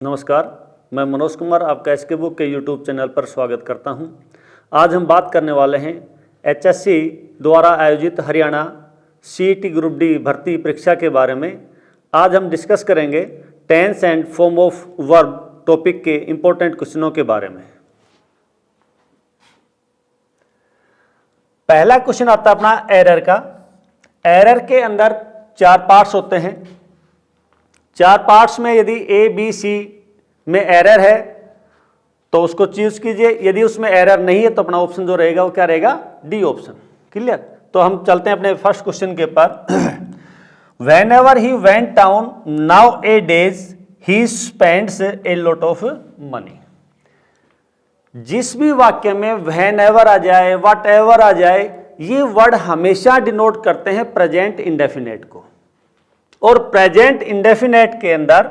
नमस्कार, मैं मनोज कुमार आपका एसके बुक के यूट्यूब चैनल पर स्वागत करता हूं। आज हम बात करने वाले हैं एचएससी द्वारा आयोजित हरियाणा सीईटी ग्रुप डी भर्ती परीक्षा के बारे में। आज हम डिस्कस करेंगे tense and form of verb topic के इम्पोर्टेंट क्वेश्चनों के बारे में। पहला क्वेश्चन आता है अपना एरर का। एरर के अंदर 4 पार्ट्स होते हैं। 4 पार्ट्स में यदि ए बी सी में एरर है तो उसको चूज कीजिए। यदि उसमें एरर नहीं है तो अपना ऑप्शन जो रहेगा वो क्या रहेगा, डी ऑप्शन। क्लियर। तो हम चलते हैं अपने फर्स्ट क्वेश्चन के पर। When ever he went town now A days he spends a lot of money. जिस भी वाक्य में वेन एवर आ जाए, वट एवर आ जाए, ये वर्ड हमेशा डिनोट करते हैं प्रेजेंट इंडेफिनेट को। और प्रेजेंट इंडेफिनेट के अंदर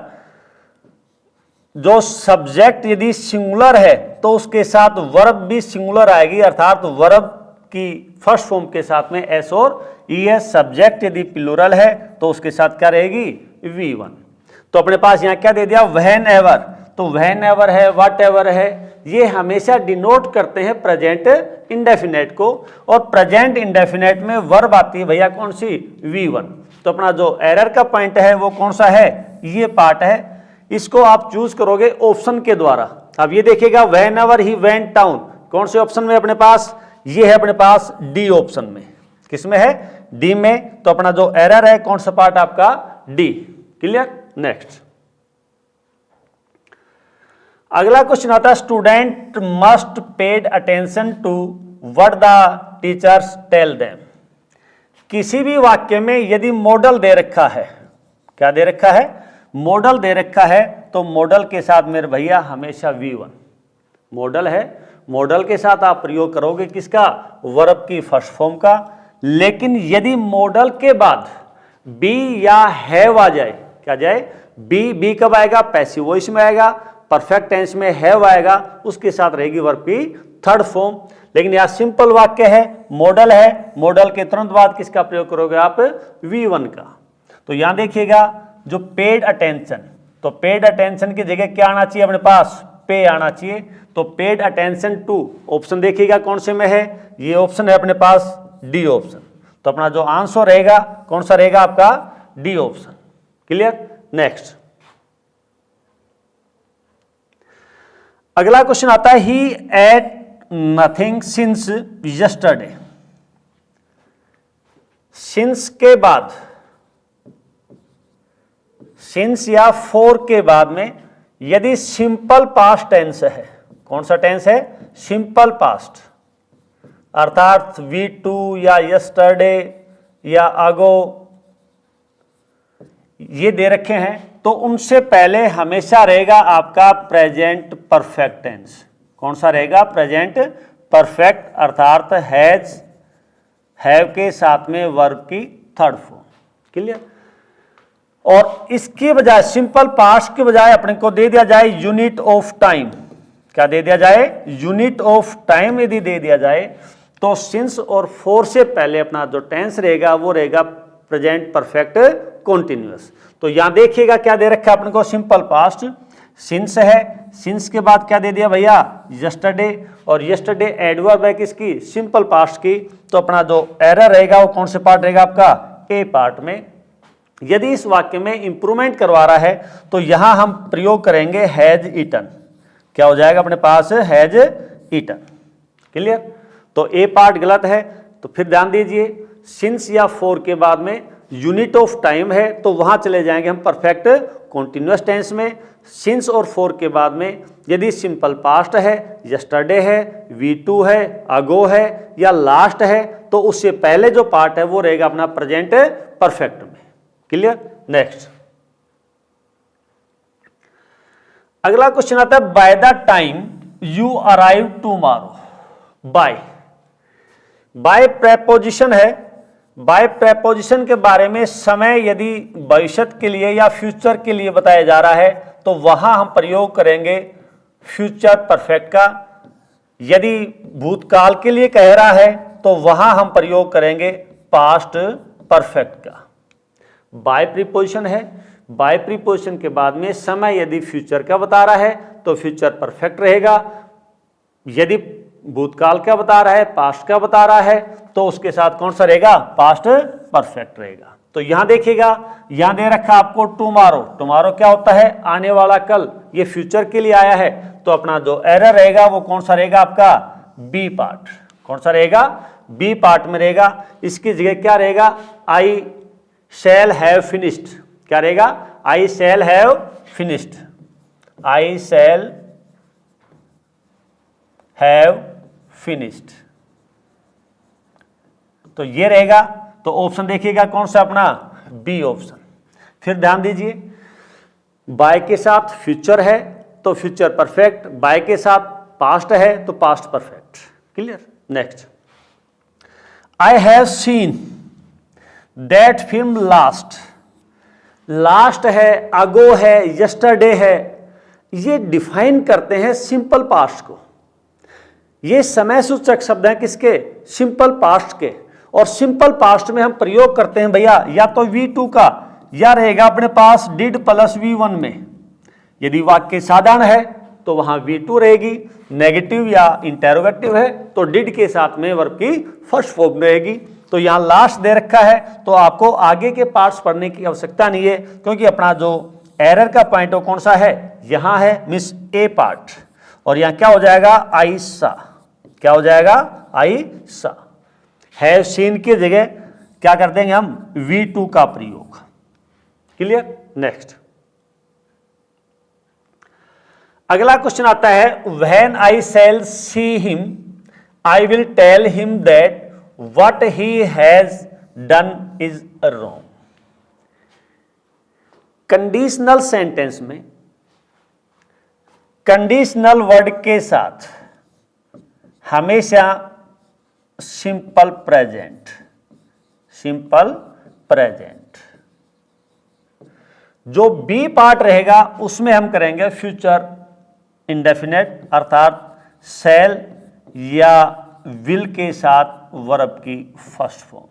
जो सब्जेक्ट यदि सिंगुलर है तो उसके साथ वर्ब भी सिंगुलर आएगी, अर्थात वर्ब की फर्स्ट फॉर्म के साथ में एस और ईएस। सब्जेक्ट यदि प्लूरल है तो उसके साथ क्या रहेगी, V1। तो अपने पास यहां क्या दे दिया, व्हेन एवर। तो व्हेन एवर है, व्हाट एवर है, ये हमेशा डिनोट करते हैं प्रेजेंट इंडेफिनेट को। और प्रेजेंट इंडेफिनेट में वर्ब आती है भैया कौन सी, V1। तो अपना जो एरर का पॉइंट है वो कौन सा है, ये पार्ट है। इसको आप चूज करोगे ऑप्शन के द्वारा। अब ये देखिएगा when ever he went town, कौन से ऑप्शन में अपने पास, ये है अपने पास डी ऑप्शन में। किसमें है, डी में। तो अपना जो एरर है कौन सा पार्ट आपका, डी। क्लियर। नेक्स्ट अगला क्वेश्चन आता है student must paid attention to what the teachers tell them. किसी भी वाक्य में यदि मॉडल दे रखा है, क्या दे रखा है, मॉडल दे रखा है, तो मॉडल के साथ मेरे भैया हमेशा V1। मॉडल है, मॉडल के साथ आप प्रयोग करोगे किसका, वर्ब की फर्स्ट फॉर्म का। लेकिन यदि मॉडल के बाद बी या हैव आ जाए, क्या जाए, बी कब आएगा, पैसिव वॉइस में आएगा। परफेक्ट टेंस में हैव आएगा, उसके साथ रहेगी वर्ब की थर्ड फॉर्म। लेकिन यह सिंपल वाक्य है, मॉडल है, मॉडल के तुरंत बाद किसका प्रयोग करोगे आप, V1 का। तो यहां देखिएगा जो पेड अटेंशन, तो पेड अटेंशन की जगह क्या आना चाहिए अपने पास, पे आना चाहिए। तो पेड अटेंशन टू ऑप्शन देखिएगा कौन से में है, ये ऑप्शन है अपने पास डी ऑप्शन। तो अपना जो आंसर रहेगा कौन सा रहेगा आपका, डी ऑप्शन। क्लियर। नेक्स्ट अगला क्वेश्चन आता है he ate nothing since yesterday. Since के बाद, सिंस या फोर के बाद में यदि सिंपल पास्ट टेंस है, कौन सा टेंस है, सिंपल पास्ट, अर्थात V2 या यस्टरडे या अगो ये दे रखे हैं, तो उनसे पहले हमेशा रहेगा आपका प्रेजेंट परफेक्ट टेंस। कौन सा रहेगा, प्रेजेंट परफेक्ट, अर्थात हैज, हैव के साथ में वर्ब की थर्ड फॉर्म। क्लियर। और इसके बजाय सिंपल पास्ट के बजाय अपने को दे दिया जाए यूनिट ऑफ टाइम। क्या दे दिया जाए, यूनिट ऑफ टाइम यदि दे दिया जाए तो सिंस और फोर से पहले अपना जो टेंस रहेगा वो रहेगा प्रेजेंट परफेक्ट कॉन्टिन्यूअस। तो यहां देखिएगा क्या दे रखा है अपने को, सिंपल पास्ट, सिंस है, सिंस के बाद क्या दे दिया भैया, यस्टरडे। और यस्टरडे एडवर्ब है किसकी, सिंपल पास्ट की। तो अपना जो एरर रहेगा वो कौन से पार्ट रहेगा आपका, ए पार्ट में। यदि इस वाक्य में इंप्रूवमेंट करवा रहा है तो यहां हम प्रयोग करेंगे हैज ईटन। क्या हो जाएगा अपने पास, हैज ईटन। क्लियर। तो ए पार्ट गलत है, तो फिर ध्यान दीजिए सिंस या फोर के बाद में यूनिट ऑफ टाइम है तो वहां चले जाएंगे हम परफेक्ट कॉन्टिन्यूअस टेंस में। सिंस और फोर के बाद में यदि सिंपल पास्ट है, यस्टरडे है, V2 है, अगो है या लास्ट है, तो उससे पहले जो पार्ट है वो रहेगा अपना प्रेजेंट परफेक्ट में। क्लियर। नेक्स्ट अगला क्वेश्चन आता है by the time you arrive tomorrow. By, by preposition है। बाय प्रेपोजिशन के बारे में समय यदि भविष्य के लिए या फ्यूचर के लिए बताया जा रहा है तो वहां हम प्रयोग करेंगे फ्यूचर परफेक्ट का। यदि भूतकाल के लिए कह रहा है तो वहां हम प्रयोग करेंगे पास्ट परफेक्ट का। बाय प्रीपोजिशन है, बाय प्रीपोजिशन के बाद में समय यदि फ्यूचर का बता रहा है तो फ्यूचर परफेक्ट रहेगा, यदि भूतकाल का बता रहा है, पास्ट का बता रहा है, तो उसके साथ कौन सा रहेगा, पास्ट परफेक्ट रहेगा। तो यहां देखिएगा, यहां दे रखा आपको टुमारो, टुमारो क्या होता है, आने वाला कल, ये फ्यूचर के लिए आया है, तो अपना जो एरर रहेगा वो कौन सा रहेगा, आपका बी पार्ट, कौन सा रहेगा, बी पार्ट में रहेगा। इसकी जगह क्या रहेगा, आई शैल हैव फिनिश्ड, क्या रहेगा, I shall have finished, I shall have finished, तो ये रहेगा। तो ऑप्शन देखिएगा कौन सा, अपना बी ऑप्शन। फिर ध्यान दीजिए, बाय के साथ फ्यूचर है तो फ्यूचर परफेक्ट, बाय के साथ पास्ट है तो past perfect, clear. Next, I have seen that film last, last है, अगो है, यस्टरडे है, ये डिफाइन करते हैं सिंपल पास्ट को। ये समय सूचक शब्द हैं किसके, सिंपल पास्ट के। और सिंपल पास्ट में हम प्रयोग करते हैं भैया या तो V2 का, या रहेगा अपने पास डिड प्लस V1 में। यदि वाक्य साधारण है तो वहां V2 रहेगी, नेगेटिव या इंटेरोगेटिव है तो डिड के साथ में वर्ब की फर्स्ट फॉर्म रहेगी। तो यहां लास्ट दे रखा है तो आपको आगे के पार्ट्स पढ़ने की आवश्यकता नहीं है, क्योंकि अपना जो एरर का पॉइंट वो कौन सा है, यहां है मिस ए पार्ट, और यहां क्या हो जाएगा, आई सा, क्या हो जाएगा, आई सा। हैव सीन की जगह क्या कर देंगे हम, V2 का प्रयोग, क्लियर। नेक्स्ट, अगला क्वेश्चन आता है, when I shall see him I will tell him that what he has done is wrong. Conditional sentence में कंडीशनल वर्ड के साथ हमेशा सिंपल प्रेजेंट, सिंपल प्रेजेंट, जो बी पार्ट रहेगा उसमें हम करेंगे फ्यूचर इंडेफिनेट, अर्थात शैल या विल के साथ वर्ब की फर्स्ट फॉर्म।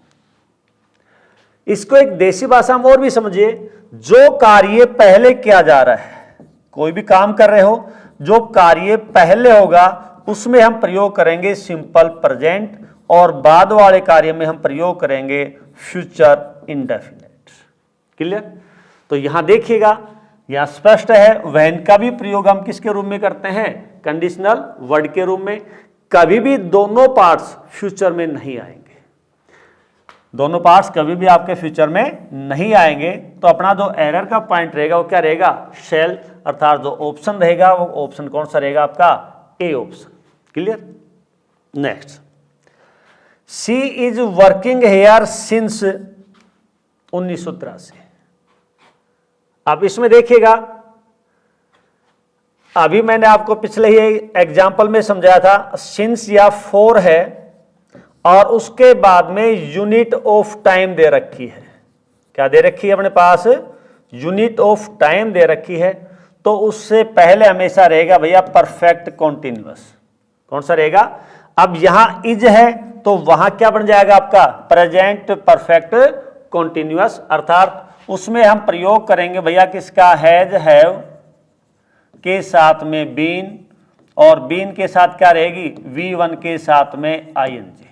इसको एक देसी भाषा में और भी समझिए, जो कार्य पहले किया जा रहा है, कोई भी काम कर रहे हो, जो कार्य पहले होगा उसमें हम प्रयोग करेंगे सिंपल प्रेजेंट, और बाद वाले कार्य में हम प्रयोग करेंगे फ्यूचर इंडेफिनेट, क्लियर। तो यहां देखिएगा, यहां स्पष्ट है, व्हेन का भी प्रयोग हम किसके रूप में करते हैं, कंडीशनल वर्ड के रूप में। कभी भी दोनों पार्ट्स फ्यूचर में नहीं आएंगे, दोनों पार्ट्स कभी भी आपके फ्यूचर में नहीं आएंगे। तो अपना जो एरर का पॉइंट रहेगा वो क्या रहेगा, शैल, अर्थात जो ऑप्शन रहेगा वो ऑप्शन कौन सा रहेगा, आपका A option, clear. Next, she is working here since 1983। अब इसमें देखिएगा, अभी मैंने आपको पिछले ही एग्जाम्पल में समझाया था, सिंस या फॉर है और उसके बाद में यूनिट ऑफ टाइम दे रखी है। क्या दे रखी है अपने पास, यूनिट ऑफ टाइम दे रखी है। तो उससे पहले हमेशा रहेगा भैया परफेक्ट कॉन्टिन्यूअस, कौन सा रहेगा। अब यहां इज है तो वहां क्या बन जाएगा आपका, प्रेजेंट परफेक्ट कॉन्टिन्यूअस, अर्थात उसमें हम प्रयोग करेंगे भैया किसका, हैज हैव के साथ में बीन, और बीन के साथ क्या रहेगी, V1 के साथ में ING।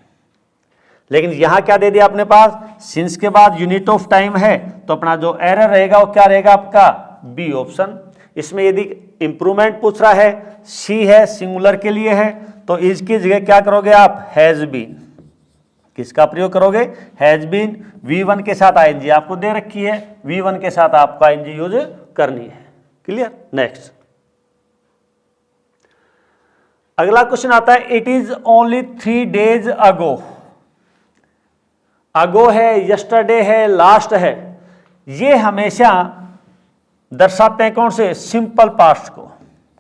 लेकिन यहां क्या दे दिया अपने पास, सिंस के बाद यूनिट ऑफ टाइम है, तो अपना जो एरर रहेगा वो क्या रहेगा आपका, बी ऑप्शन। इसमें यदि इंप्रूवमेंट पूछ रहा है, सी है सिंगुलर के लिए है, तो इसकी जगह क्या करोगे आप, हैज बीन, किसका प्रयोग करोगे, हैज बीन। V1 के साथ ING आपको दे रखी है, V1 के साथ आपको ING यूज करनी है, क्लियर। नेक्स्ट, अगला क्वेश्चन आता है, इट इज ओनली 3 days अगो। अगो है, यस्टरडे है, लास्ट है, ये हमेशा दर्शाते हैं कौन से, सिंपल पास्ट को।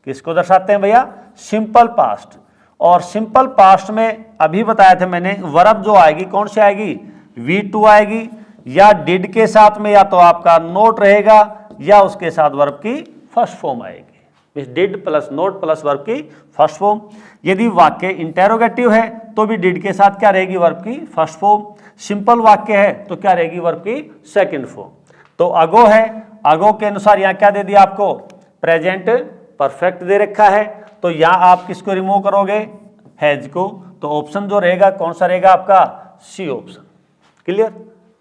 किसको दर्शाते हैं भैया, सिंपल पास्ट। और सिंपल पास्ट में अभी बताया था मैंने, वर्ब जो आएगी कौन सी आएगी, V2 आएगी, या डिड के साथ में या तो आपका नोट रहेगा या उसके साथ वर्ब की फर्स्ट फॉर्म आएगी। Did plus note plus verb की फर्स्ट फॉर्म। यदि वाक्य इंटेरोगेटिव है तो भी डिड के साथ क्या रहेगी, वर्ब की फर्स्ट फॉर्म। सिंपल वाक्य है तो क्या रहेगी, वर्ब की सेकंड फॉर्म। तो अगो है, अगो के अनुसार यहाँ क्या दे दिया आपको, प्रेजेंट परफेक्ट दे रखा है, तो यहाँ आप किसको रिमूव करोगे, हैज को, तो ऑप्शन जो रहेगा कौन सा रहेगा आपका, सी ऑप्शन। क्लियर।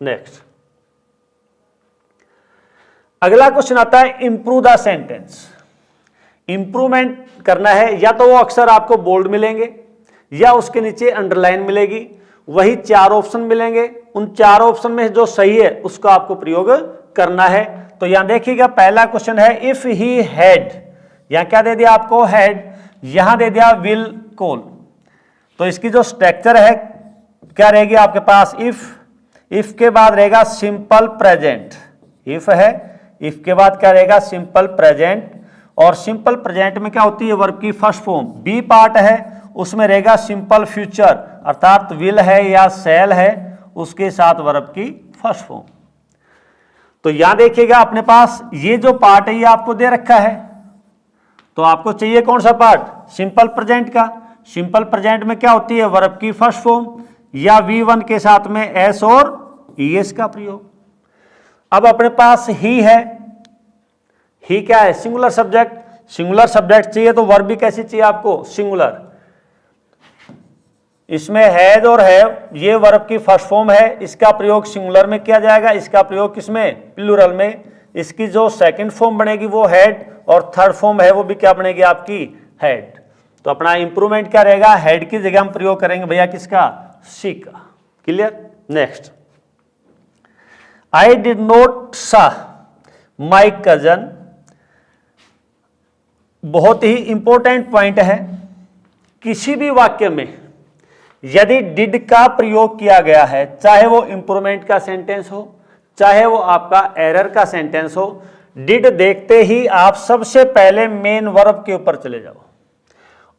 नेक्स्ट अगला क्वेश्चन आता है इंप्रूव द सेंटेंस। इंप्रूवमेंट करना है, या तो वो अक्सर आपको बोल्ड मिलेंगे या उसके नीचे अंडरलाइन मिलेगी, वही 4 ऑप्शन मिलेंगे, उन 4 ऑप्शन में जो सही है उसको आपको प्रयोग करना है। तो यहां देखिएगा पहला क्वेश्चन है इफ ही हैड, यहां क्या दे दिया आपको, हैड, यहां दे दिया विल कॉल, तो इसकी जो स्ट्रक्चर है क्या रहेगी आपके पास, इफ के बाद रहेगा सिंपल प्रेजेंट, इफ है, इफ के बाद क्या रहेगा सिंपल प्रेजेंट, और सिंपल प्रेजेंट में क्या होती है, वर्ब की फर्स्ट फॉर्म, बी पार्ट है उसमें रहेगा सिंपल फ्यूचर, अर्थात विल है या शैल है उसके साथ वर्ब की फर्स्ट फॉर्म। तो यहां देखिएगा अपने पास ये जो पार्ट है ये आपको दे रखा है, तो आपको चाहिए कौन सा पार्ट, सिंपल प्रेजेंट का। सिंपल प्रेजेंट में क्या होती है, वर्ब की फर्स्ट फॉर्म या V1 के साथ में एस और ES का प्रयोग। अब अपने पास ही है, ही क्या है, सिंगुलर सब्जेक्ट, सिंगुलर सब्जेक्ट चाहिए तो वर्ब भी कैसी चाहिए आपको, सिंगुलर। इसमें हैज और हैव ये वर्ब की फर्स्ट फॉर्म है, इसका प्रयोग सिंगुलर में किया जाएगा, इसका प्रयोग किसमें, प्लूरल में। इसकी जो सेकंड फॉर्म बनेगी वो हैड, और थर्ड फॉर्म है वो भी क्या बनेगी आपकी, हैड। तो अपना इंप्रूवमेंट क्या रहेगा, हैड की जगह हम प्रयोग करेंगे भैया किसका, सी का। Clear. Next I did not सा माई कजन, बहुत ही इंपॉर्टेंट पॉइंट है, किसी भी वाक्य में यदि डिड का प्रयोग किया गया है, चाहे वो इंप्रूवमेंट का सेंटेंस हो चाहे वो आपका एरर का सेंटेंस हो, डिड देखते ही आप सबसे पहले मेन वर्ब के ऊपर चले जाओ,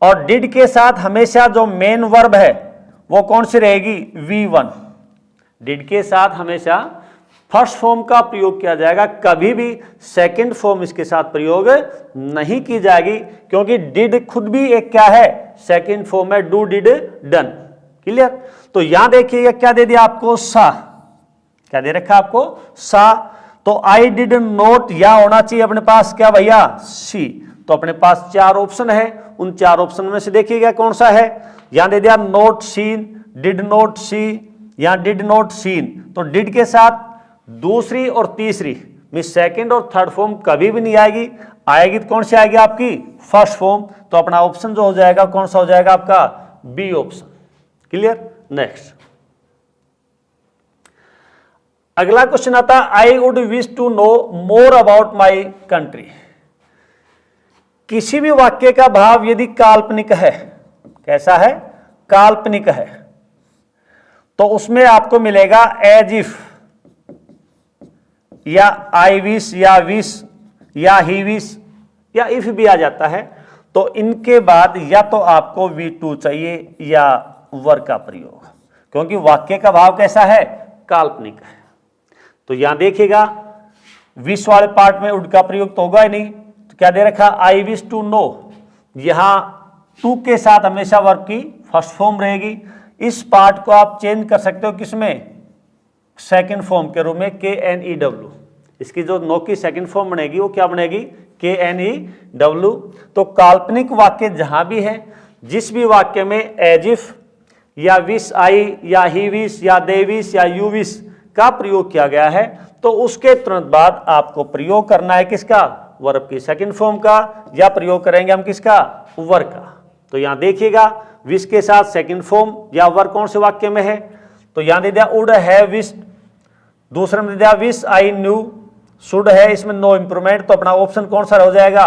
और डिड के साथ हमेशा जो मेन वर्ब है वो कौन सी रहेगी, V1। डिड के साथ हमेशा फर्स्ट फॉर्म का प्रयोग किया जाएगा, कभी भी सेकंड फॉर्म इसके साथ प्रयोग नहीं की जाएगी, क्योंकि डिड खुद भी एक क्या है, सेकंड फॉर्म है, डू डिड डन। क्लियर। तो यहां देखिएगा क्या दे दिया आपको, सा, क्या दे रखा आपको, सा। तो आई डिड नोट, या होना चाहिए अपने पास क्या भैया, सी। तो अपने पास 4 ऑप्शन है, उन 4 ऑप्शन में से देखिएगा कौन सा है, यहां दे दिया नोट सीन, डिड नोट सी, या डिड नोट सीन। तो डिड के साथ दूसरी और तीसरी में सेकंड और थर्ड फॉर्म कभी भी नहीं आएगी, आएगी तो कौन सी आएगी आपकी, फर्स्ट फॉर्म। तो अपना ऑप्शन जो हो जाएगा कौन सा हो जाएगा आपका, बी ऑप्शन। क्लियर। नेक्स्ट अगला क्वेश्चन आता है I would wish to know more about my country. किसी भी वाक्य का भाव यदि काल्पनिक है, कैसा है, काल्पनिक है, तो उसमें आपको मिलेगा एज इफ, या आई विश, या विश, या ही विश, या इफ भी आ जाता है। तो इनके बाद या तो आपको V2 चाहिए या वर का प्रयोग, क्योंकि वाक्य का भाव कैसा है, काल्पनिक है। तो यहां देखिएगा विश वाले पार्ट में उड का प्रयोग तो होगा ही नहीं, तो क्या दे रखा, आई विश टू नो, यहां टू के साथ हमेशा वर्ब की फर्स्ट फॉर्म रहेगी। इस पार्ट को आप चेंज कर सकते हो किसमें, सेकंड फॉर्म के रूप में, KNEW। इसकी जो नो की सेकंड फॉर्म बनेगी वो क्या बनेगी, KNEW। तो काल्पनिक वाक्य जहां भी है, जिस भी वाक्य में एज इफ या विश आई या ही विश या दे विश या यू विश का प्रयोग किया गया है, तो उसके तुरंत बाद आपको प्रयोग करना है किसका, वर्ब की सेकंड फॉर्म का, या प्रयोग करेंगे हम किसका, वर का। तो यहां देखिएगा विश के साथ सेकंड फॉर्म या वर कौन से वाक्य में है, तो यहां दे दिया वुड हैव विश, दूसरे में दे दिया विश आई न्यू, शुड है, इसमें नो इंप्रूवमेंट। तो अपना ऑप्शन कौन सा हो जाएगा,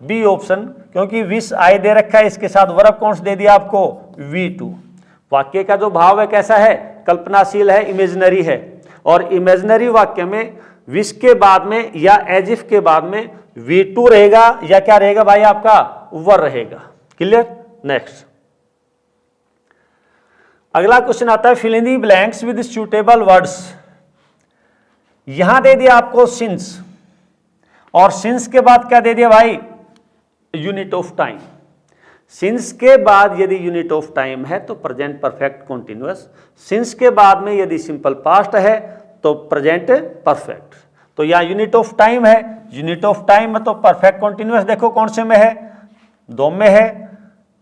बी ऑप्शन, क्योंकि विश आई दे रखा है, इसके साथ वर्ब कौन सा दे दिया आपको, V2। वाक्य का जो भाव है कैसा है, कल्पनाशील है, इमेजिनरी है, और इमेजिनरी वाक्य में विश के बाद में या एज इफ के बाद में V2 रहेगा, या क्या रहेगा भाई आपका, वर रहेगा। क्लियर। नेक्स्ट अगला क्वेश्चन आता है fill in the blanks with suitable words. यहां दे दिया आपको सिंस, और सिंस के बाद क्या दे दिया भाई, यूनिट ऑफ टाइम। सिंस के बाद यदि यूनिट ऑफ टाइम है तो प्रेजेंट परफेक्ट कॉन्टिन्यूअस, सिंस के बाद में यदि सिंपल पास्ट है तो प्रेजेंट परफेक्ट। तो यहाँ यूनिट ऑफ टाइम है, यूनिट ऑफ टाइम में तो परफेक्ट कॉन्टिन्यूअस देखो कौन से में है, दो में है,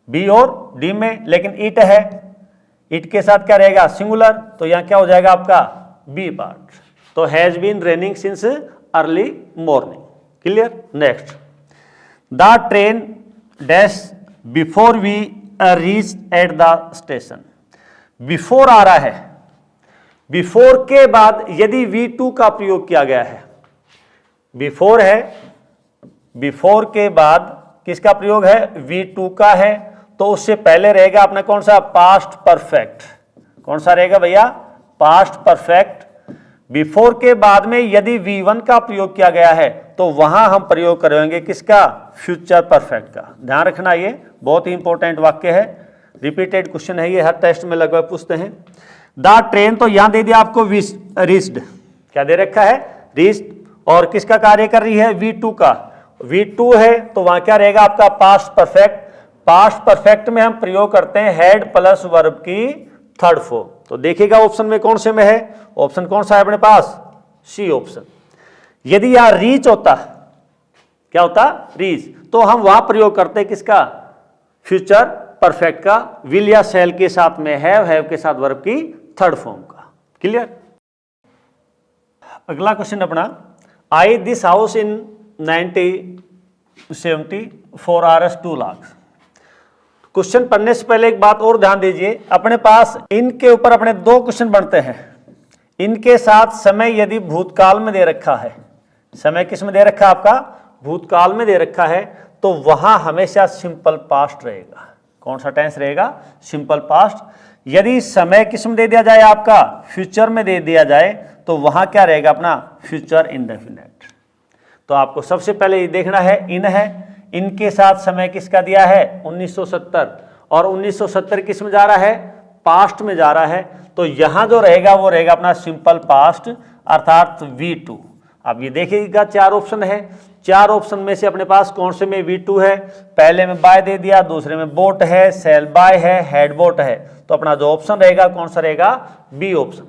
बी और डी में, लेकिन इट है, इट के साथ क्या रहेगा सिंगुलर, तो यहाँ क्या हो जाएगा आपका बी पार्ट। तो has been raining since early morning. Clear. Next, the train dash before we reach at the station. Before आ रहा है, बिफोर के बाद यदि V2 का प्रयोग किया गया है, बिफोर है, बिफोर के बाद किसका प्रयोग है, V2 का है, तो उससे पहले रहेगा अपना कौन सा, पास्ट परफेक्ट। कौन सा रहेगा भैया, पास्ट परफेक्ट। बिफोर के बाद में यदि V1 का प्रयोग किया गया है तो वहां हम प्रयोग करेंगे किसका, फ्यूचर परफेक्ट का। ध्यान रखना, ये बहुत ही इंपॉर्टेंट वाक्य है, रिपीटेड क्वेश्चन है ये, हर टेस्ट में लगभग पूछते हैं। द ट्रेन तो यहां दे दिया आपको रीच्ड, क्या दे रखा है, रीच्ड, और किसका कार्य कर रही है, V2 का। V2 है तो वहां क्या रहेगा आपका पास्ट परफेक्ट। पास्ट परफेक्ट में हम प्रयोग करते हैं हेड प्लस वर्ब की थर्ड फॉर्म। तो देखिएगा ऑप्शन में कौन से में है, ऑप्शन कौन सा है अपने पास, सी ऑप्शन। यदि यहां रीच होता, क्या होता, रीच, तो हम वहां प्रयोग करते हैं किसका, फ्यूचर परफेक्ट का, विल या शैल के साथ में हैव के साथ वर्ब की थर्ड फॉर्म का। क्लियर। अगला क्वेश्चन अपना, I this house in 1974 Rs 2 lakh. Question पढ़ने से पहले एक बात और ध्यान दीजिए, अपने पास इनके ऊपर अपने दो क्वेश्चन बनते हैं। इनके साथ समय यदि भूतकाल में दे रखा है, समय किस में दे रखा है आपका, भूतकाल में दे रखा है, तो वहां हमेशा सिंपल पास्ट रहेगा। कौन सा टेंस रहेगा, सिंपल पास्ट। यदि समय किस में दे दिया जाए आपका, फ्यूचर में दे दिया जाए, तो वहां क्या रहेगा अपना, फ्यूचर इंडेफिनिट। तो आपको सबसे पहले ये देखना है, इन है, इनके साथ समय किसका दिया है, 1970, और 1970 किस में जा रहा है, पास्ट में जा रहा है, तो यहां जो रहेगा वो रहेगा अपना सिंपल पास्ट अर्थात V2। अब ये देखिएगा चार ऑप्शन है, चार ऑप्शन में से अपने पास कौन से में V2 है, पहले में बाय दे दिया, दूसरे में बोट है, सेल बाय है, हेड बोट है, तो अपना जो ऑप्शन रहेगा कौन सा रहेगा, बी ऑप्शन।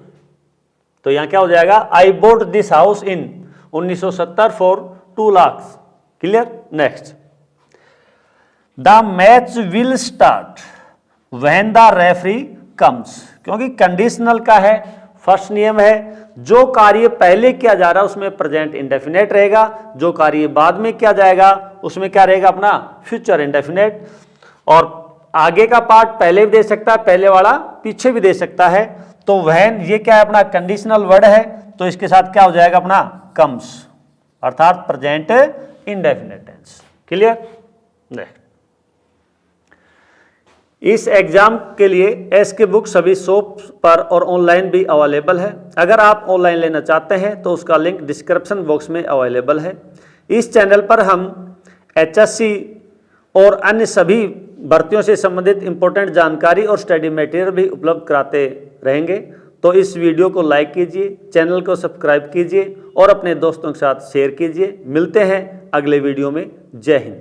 तो यहां क्या हो जाएगा, I bought this house in 1970 for 2 lakh. Clear. Next, the match will start when the referee comes. क्योंकि कंडीशनल का है, फर्स्ट नियम है, जो कार्य पहले किया जा रहा है उसमें प्रेजेंट इंडेफिनेट रहेगा, जो कार्य बाद में किया जाएगा उसमें क्या रहेगा अपना फ्यूचर इंडेफिनेट। और आगे का पार्ट पहले भी दे सकता है, पहले वाला पीछे भी दे सकता है। तो व्हेन ये क्या है अपना कंडीशनल वर्ड है, तो इसके साथ क्या हो जाएगा अपना कम्स अर्थात present indefinite tense. Clear. Next, इस एग्जाम के लिए एसके बुक सभी शॉप पर और ऑनलाइन भी अवेलेबल है। अगर आप ऑनलाइन लेना चाहते हैं तो उसका लिंक डिस्क्रिप्शन बॉक्स में अवेलेबल है। इस चैनल पर हम HSC और अन्य सभी भर्तियों से संबंधित इंपॉर्टेंट जानकारी और स्टडी मटेरियल भी उपलब्ध कराते रहेंगे। तो इस वीडियो को लाइक कीजिए, चैनल को सब्सक्राइब कीजिए और अपने दोस्तों के साथ शेयर कीजिए। मिलते हैं अगले वीडियो में। जय हिंद।